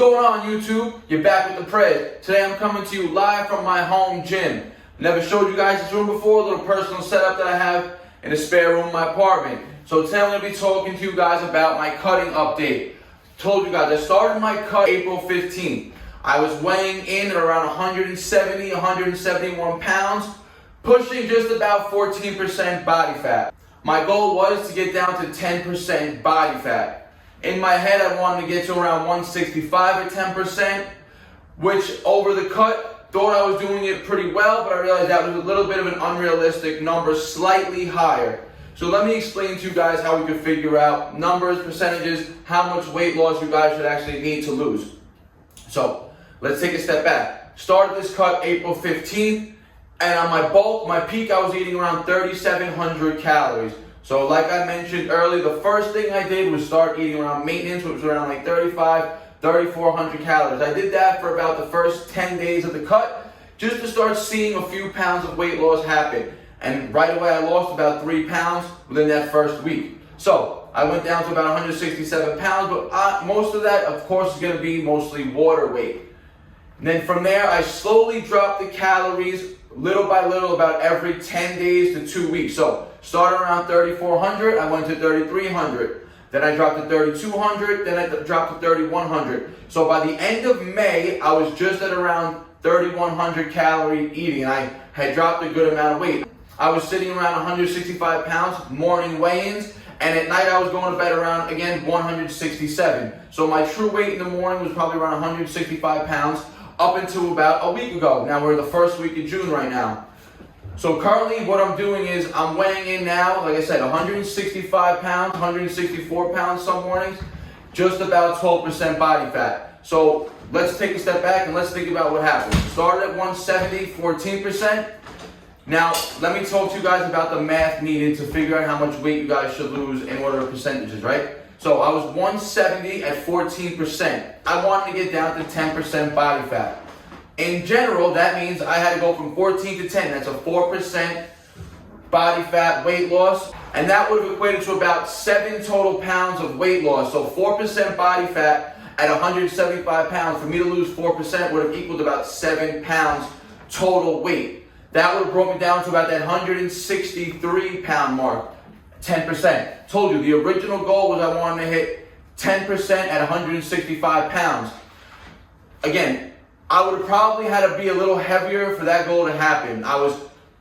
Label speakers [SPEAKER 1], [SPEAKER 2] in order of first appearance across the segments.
[SPEAKER 1] going on, YouTube? You're back with the Prez. Today I'm coming to you live from my home gym. Never showed you guys this room before, a little personal setup that I have in a spare room in my apartment. So today I'm going to be talking to you guys about my cutting update. Told you guys I started my cut April 15th. I was weighing in at around 170, 171 pounds, pushing just about 14% body fat. My goal was to get down to 10% body fat. In my head, I wanted to get to around 165 at 10%, which over the cut, thought I was doing it pretty well, but I realized that was a little bit of an unrealistic number, slightly higher. So let me explain to you guys how we could figure out numbers, percentages, how much weight loss you guys should actually need to lose. So let's take a step back. Started this cut April 15th, and on my bulk, my peak, I was eating around 3,700 calories. So like I mentioned earlier, the first thing I did was start eating around maintenance, which was around like 3,400 calories. I did that for about the first 10 days of the cut, just to start seeing a few pounds of weight loss happen. And right away, I lost about 3 pounds within that first week. So I went down to about 167 pounds, but most of that, of course, is going to be mostly water weight. And then from there, I slowly dropped the calories little by little, about every 10 days to 2 weeks. So started around 3,400, I went to 3,300. Then I dropped to 3,200, then I dropped to 3,100. So by the end of May, I was just at around 3,100 calorie eating. I had dropped a good amount of weight. I was sitting around 165 pounds, morning weigh-ins, and at night I was going to bed around, again, 167. So my true weight in the morning was probably around 165 pounds up until about a week ago. Now we're the first week of June right now. So currently what I'm doing is I'm weighing in now, like I said, 165 pounds, 164 pounds some mornings, just about 12% body fat. So let's take a step back and let's think about what happened. Started at 170, 14%. Now, let me talk to you guys about the math needed to figure out how much weight you guys should lose in order of percentages, right? So I was 170 at 14%. I wanted to get down to 10% body fat. In general, that means I had to go from 14 to 10. That's a 4% body fat weight loss. And that would have equated to about 7 total pounds of weight loss. So 4% body fat at 175 pounds, for me to lose 4% would have equaled about 7 pounds total weight. That would have brought me down to about that 163 pound mark, 10%. Told you, the original goal was I wanted to hit 10% at 165 pounds. Again, I would have probably had to be a little heavier for that goal to happen. I was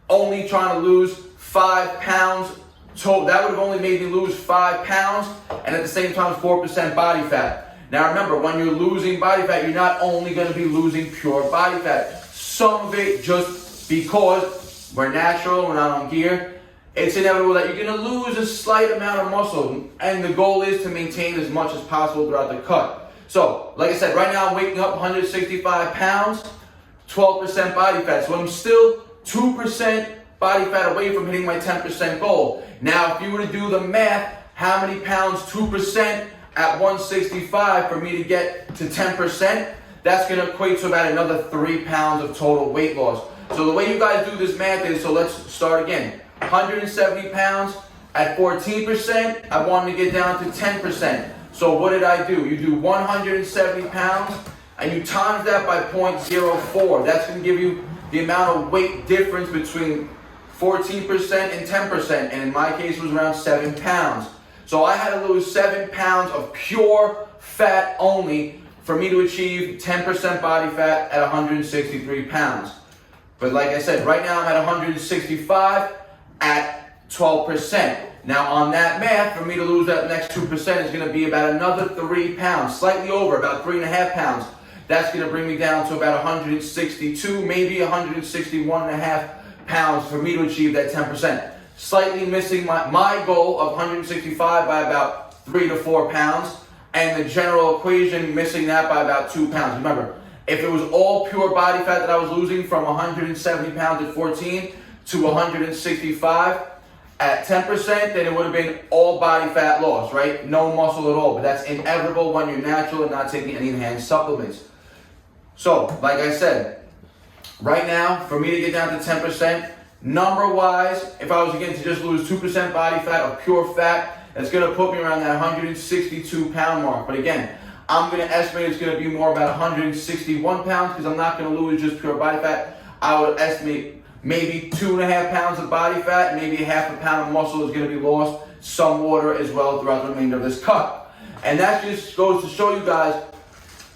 [SPEAKER 1] only trying to lose 5 pounds. So that would have only made me lose 5 pounds, and at the same time 4% body fat. Now remember, when you're losing body fat, you're not only going to be losing pure body fat. Some of it, just because we're natural, we're not on gear, it's inevitable that you're going to lose a slight amount of muscle, and the goal is to maintain as much as possible throughout the cut. So, like I said, right now I'm waking up 165 pounds, 12% body fat. So I'm still 2% body fat away from hitting my 10% goal. Now, if you were to do the math, how many pounds 2% at 165 for me to get to 10%, that's going to equate to about another 3 pounds of total weight loss. So the way you guys do this math is, so let's start again. 170 pounds at 14%, I wanted to get down to 10%. So what did I do? You do 170 pounds and you times that by 0.04. That's going to give you the amount of weight difference between 14% and 10%. And in my case, it was around 7 pounds. So I had to lose 7 pounds of pure fat only for me to achieve 10% body fat at 163 pounds. But like I said, right now I'm at 165 at 12%. Now on that math, for me to lose that next 2% is going to be about another 3 pounds, slightly over, about 3.5 pounds. That's going to bring me down to about 162, maybe 161.5 pounds for me to achieve that 10%. Slightly missing my goal of 165 by about 3 to 4 pounds, and the general equation missing that by about 2 pounds. Remember, if it was all pure body fat that I was losing from 170 pounds at 14 to 165 at 10%, then it would have been all body fat loss, right? No muscle at all. But that's inevitable when you're natural and not taking any enhanced supplements. So, like I said, right now, for me to get down to 10%, number-wise, if I was again to just lose 2% body fat of pure fat, that's going to put me around that 162 pound mark. But again, I'm going to estimate it's going to be more about 161 pounds because I'm not going to lose just pure body fat. I would estimate maybe 2.5 pounds of body fat, maybe 0.5 pound of muscle is going to be lost, some water as well throughout the remainder of this cut. And that just goes to show you guys,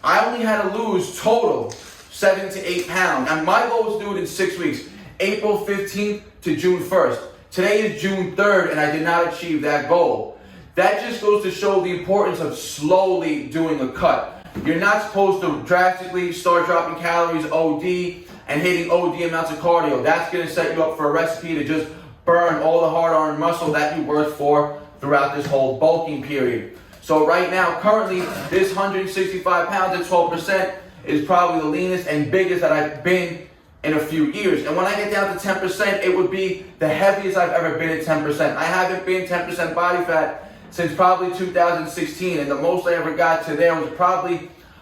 [SPEAKER 1] I only had to lose total 7 to 8 pounds. And my goal was to do it in 6 weeks, April 15th to June 1st. Today is June 3rd, and I did not achieve that goal. That just goes to show the importance of slowly doing a cut. You're not supposed to drastically start dropping calories, OD, and hitting OD amounts of cardio. That's going to set you up for a recipe to just burn all the hard-earned muscle that you worked for throughout this whole bulking period. So right now, currently, this 165 pounds at 12% is probably the leanest and biggest that I've been in a few years. And when I get down to 10%, it would be the heaviest I've ever been at 10%. I haven't been 10% body fat since probably 2016, and the most I ever got to there was probably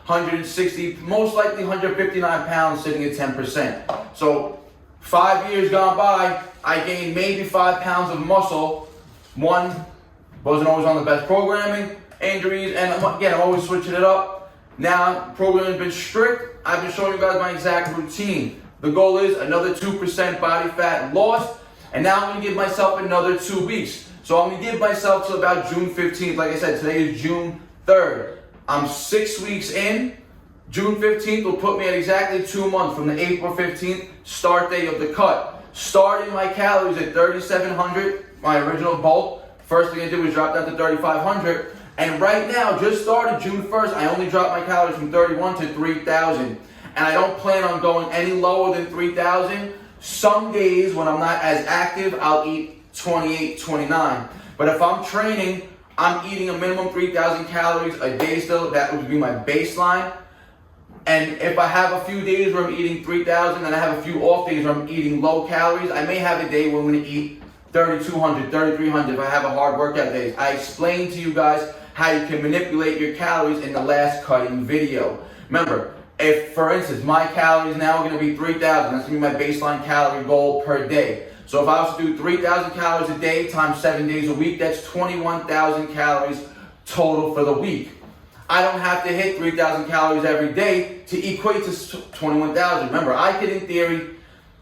[SPEAKER 1] 160, most likely 159 pounds sitting at 10%. So 5 years gone by, I gained maybe 5 pounds of muscle. One, wasn't always on the best programming, injuries, and again, I'm always switching it up. Now, programming's been strict. I've been showing you guys my exact routine. The goal is another 2% body fat lost, and now I'm going to give myself another 2 weeks. So I'm going to give myself till about June 15th. Like I said, today is June 3rd. I'm 6 weeks in. June 15th will put me at exactly 2 months from the April 15th start date of the cut. Starting my calories at 3,700, my original bulk. First thing I did was drop down to 3,500. And right now, just started June 1st, I only dropped my calories from 31 to 3,000. And I don't plan on going any lower than 3,000. Some days when I'm not as active, I'll eat 28, 29. But if I'm training, I'm eating a minimum 3,000 calories a day still. That would be my baseline. And if I have a few days where I'm eating 3,000 and I have a few off days where I'm eating low calories, I may have a day where I'm going to eat 3,200, 3,300 if I have a hard workout days. I explained to you guys how you can manipulate your calories in the last cutting video. Remember, if, for instance, my calories now are going to be 3,000, that's going to be my baseline calorie goal per day. So if I was to do 3,000 calories a day times 7 days a week, that's 21,000 calories total for the week. I don't have to hit 3,000 calories every day to equate to 21,000. Remember, I could, in theory,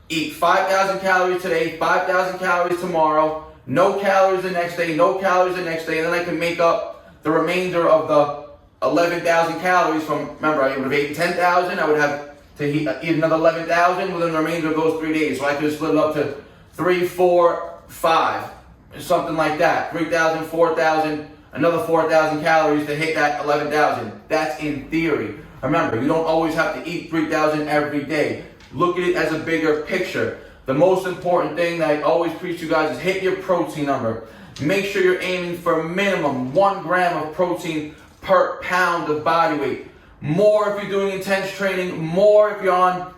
[SPEAKER 1] eat 5,000 calories today, 5,000 calories tomorrow, no calories the next day, no calories the next day, and then I can make up the remainder of the 11,000 calories from, remember, I would have eaten 10,000, I would have to eat another 11,000 within the remainder of those 3 days. So I could split it up to 3, 4, 5, something like that. 3,000, 4,000, another 4,000 calories to hit that 11,000. That's in theory. Remember, you don't always have to eat 3,000 every day. Look at it as a bigger picture. The most important thing that I always preach to you guys is hit your protein number. Make sure you're aiming for minimum 1 gram of protein per pound of body weight. More if you're doing intense training, more if you're on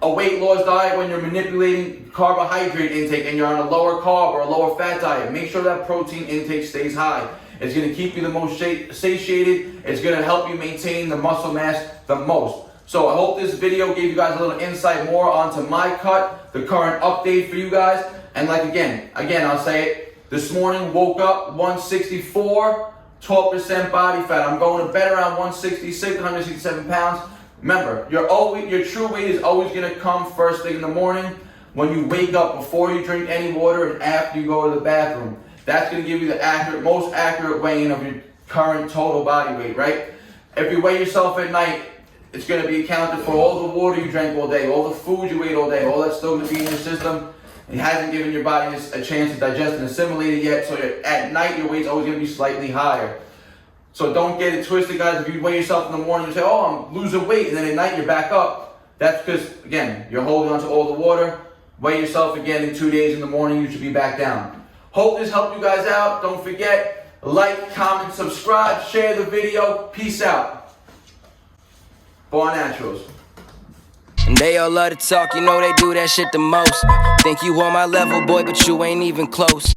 [SPEAKER 1] a weight loss diet when you're manipulating carbohydrate intake and you're on a lower carb or a lower fat diet. Make sure that protein intake stays high. It's going to keep you the most satiated. It's going to help you maintain the muscle mass the most. So I hope this video gave you guys a little insight more onto my cut, the current update for you guys. And like again, I'll say it. This morning, woke up 164, 12% body fat. I'm going to bed around 166, 167 pounds. Remember, your true weight is always going to come first thing in the morning when you wake up, before you drink any water, and after you go to the bathroom. That's going to give you the most accurate weighing of your current total body weight, right? If you weigh yourself at night, it's going to be accounted for all the water you drank all day, all the food you ate all day, all that's still going to be in your system. It hasn't given your body a chance to digest and assimilate it yet, so at night your weight's always going to be slightly higher. So don't get it twisted, guys. If you weigh yourself in the morning and say, oh, I'm losing weight, and then at night you're back up, that's because, again, you're holding on to all the water. Weigh yourself again in 2 days in the morning, you should be back down. Hope this helped you guys out. Don't forget, like, comment, subscribe, share the video. Peace out. BARNATURALS.
[SPEAKER 2] And they all love to talk, you know they do that shit the most. Think you on my level, boy, but you ain't even close.